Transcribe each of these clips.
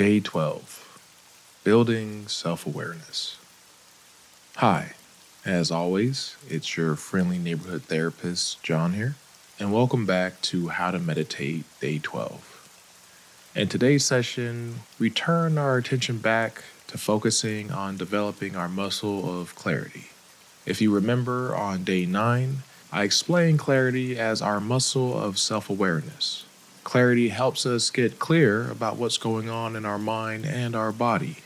Day 12, Building Self-Awareness. Hi, as always, it's your friendly neighborhood therapist, John here, and welcome back to How to Meditate Day 12. In today's session, we turn our attention back to focusing on developing our muscle of clarity. If you remember on Day 9, I explained clarity as our muscle of self-awareness. Clarity helps us get clear about what's going on in our mind and our body.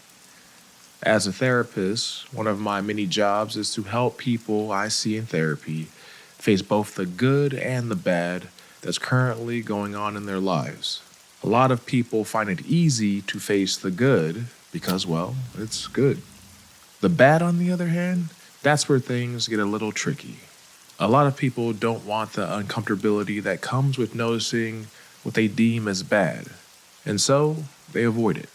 As a therapist, one of my many jobs is to help people I see in therapy face both the good and the bad that's currently going on in their lives. A lot of people find it easy to face the good because, well, it's good. The bad, on the other hand, that's where things get a little tricky. A lot of people don't want the uncomfortability that comes with noticing what they deem as bad, and so they avoid it.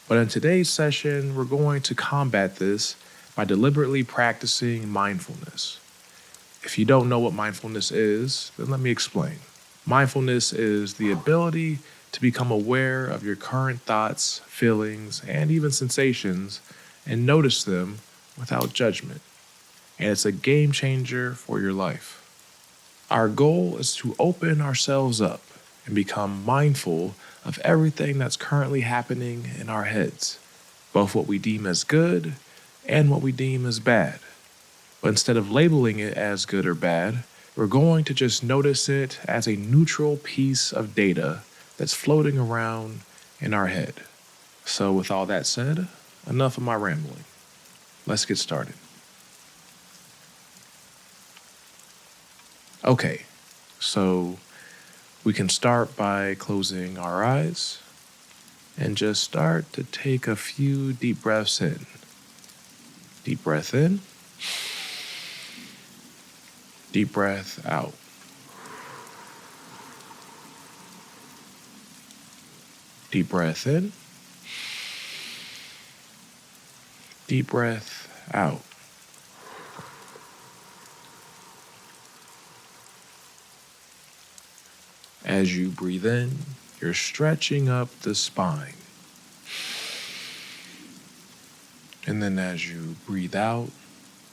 But in today's session, we're going to combat this by deliberately practicing mindfulness. If you don't know what mindfulness is, then let me explain. Mindfulness is the ability to become aware of your current thoughts, feelings, and even sensations and notice them without judgment. And it's a game changer for your life. Our goal is to open ourselves up and become mindful of everything that's currently happening in our heads, both what we deem as good and what we deem as bad. But instead of labeling it as good or bad, we're going to just notice it as a neutral piece of data that's floating around in our head. So with all that said, enough of my rambling. Let's get started. Okay, so we can start by closing our eyes and just start to take a few deep breaths in. Deep breath in. Deep breath out. Deep breath in. Deep breath out. As you breathe in, you're stretching up the spine. And then as you breathe out,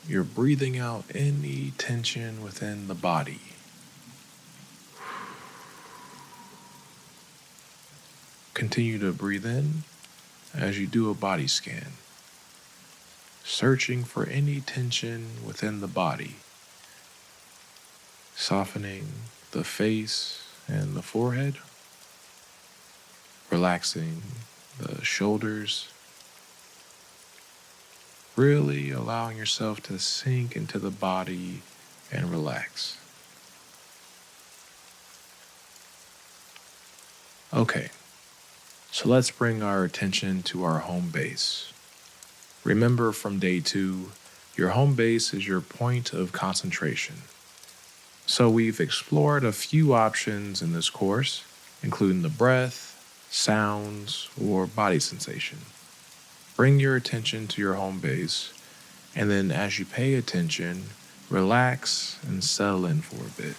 you're breathing out any tension within the body. Continue to breathe in as you do a body scan, searching for any tension within the body, softening the face and the forehead, relaxing the shoulders, really allowing yourself to sink into the body and relax. Okay, so let's bring our attention to our home base. Remember from day 2, your home base is your point of concentration. So we've explored a few options in this course, including the breath, sounds, or body sensation. Bring your attention to your home base, and then as you pay attention, relax and settle in for a bit.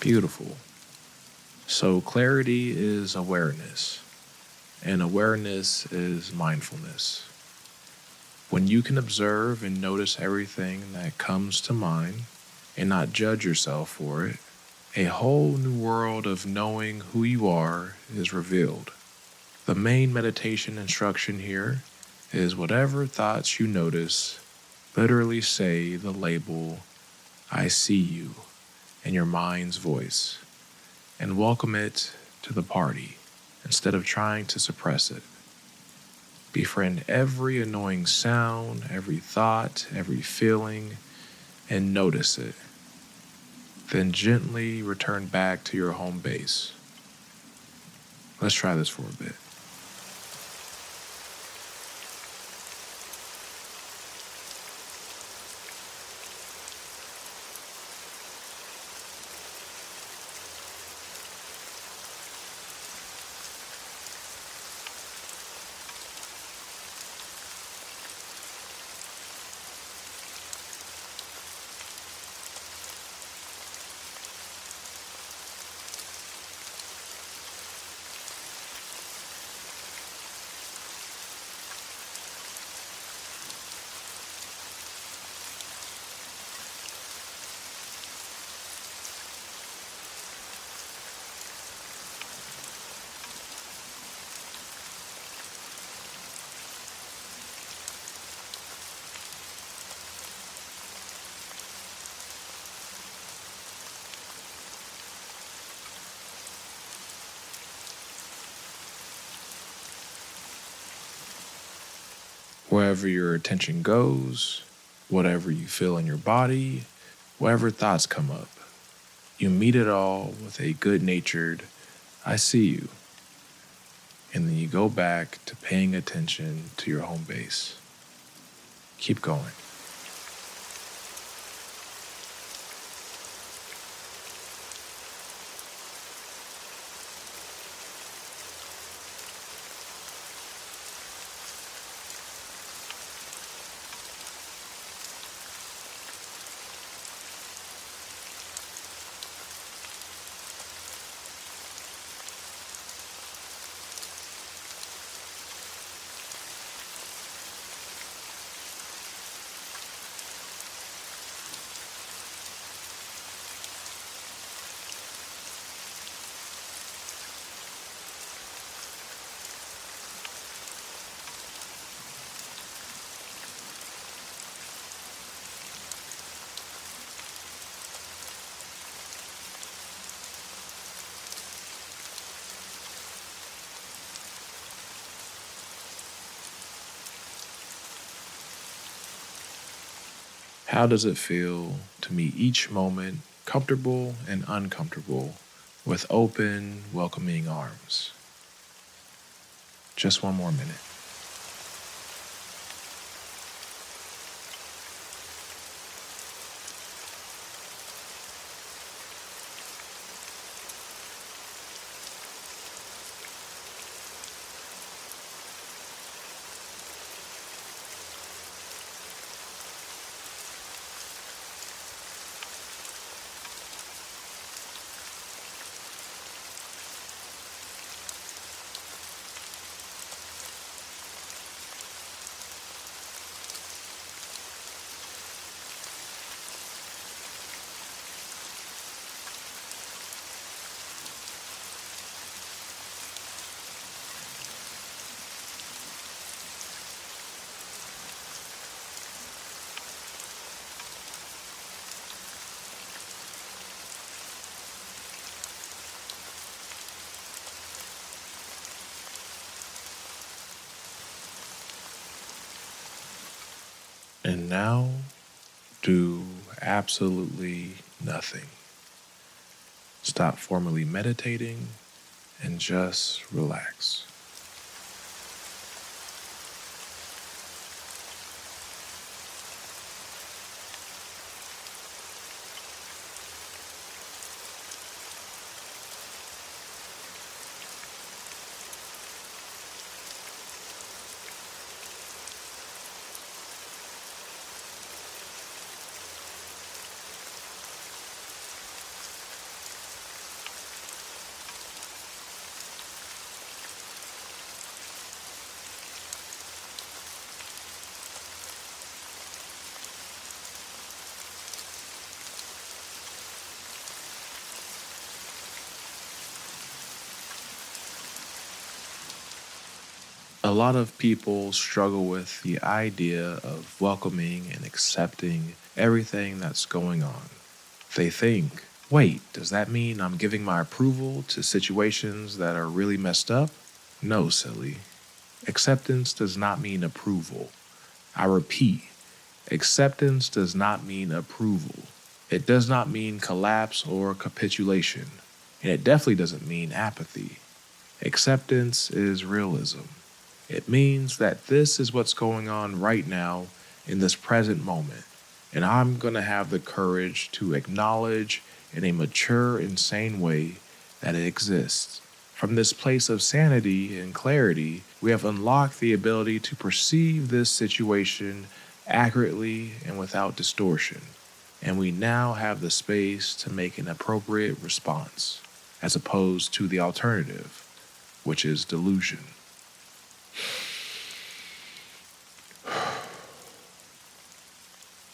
Beautiful. So clarity is awareness, and awareness is mindfulness. When you can observe and notice everything that comes to mind and not judge yourself for it, a whole new world of knowing who you are is revealed. The main meditation instruction here is whatever thoughts you notice, literally say the label, I see you, in your mind's voice, and welcome it to the party instead of trying to suppress it. Befriend every annoying sound, every thought, every feeling, and notice it. Then gently return back to your home base. Let's try this for a bit. Wherever your attention goes, whatever you feel in your body, whatever thoughts come up, you meet it all with a good-natured, I see you. And then you go back to paying attention to your home base. Keep going. How does it feel to meet each moment comfortable and uncomfortable with open, welcoming arms? Just one more minute. And now, do absolutely nothing. Stop formally meditating and just relax. A lot of people struggle with the idea of welcoming and accepting everything that's going on. They think, wait, does that mean I'm giving my approval to situations that are really messed up? No, silly. Acceptance does not mean approval. I repeat, acceptance does not mean approval. It does not mean collapse or capitulation. And it definitely doesn't mean apathy. Acceptance is realism. It means that this is what's going on right now in this present moment. And I'm going to have the courage to acknowledge in a mature, insane way that it exists. From this place of sanity and clarity, we have unlocked the ability to perceive this situation accurately and without distortion. And we now have the space to make an appropriate response, as opposed to the alternative, which is delusion.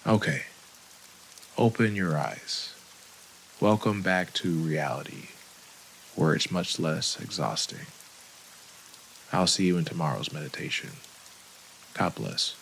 Okay, open your eyes. Welcome back to reality, where it's much less exhausting. I'll see you in tomorrow's meditation. God bless.